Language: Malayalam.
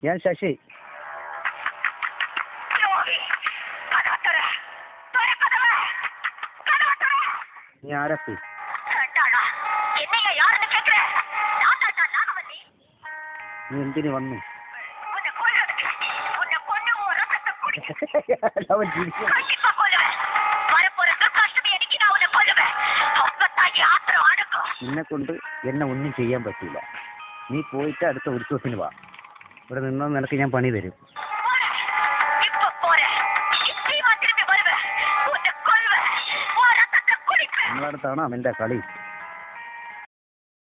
ഞാൻ ശശി. നീ ആരപ്പി? നീ എന്തിനു വന്നു? നിന്നെ കൊണ്ട് എന്നെ ഒന്നും ചെയ്യാൻ പറ്റില്ല. നീ പോയിട്ട് അടുത്ത ഉത്സവത്തിന് വാ. ഇവിടെ നിന്നോ നിനക്ക് ഞാൻ പണി തരും. നിങ്ങളടുത്താണോ അവൻ്റെ കളി?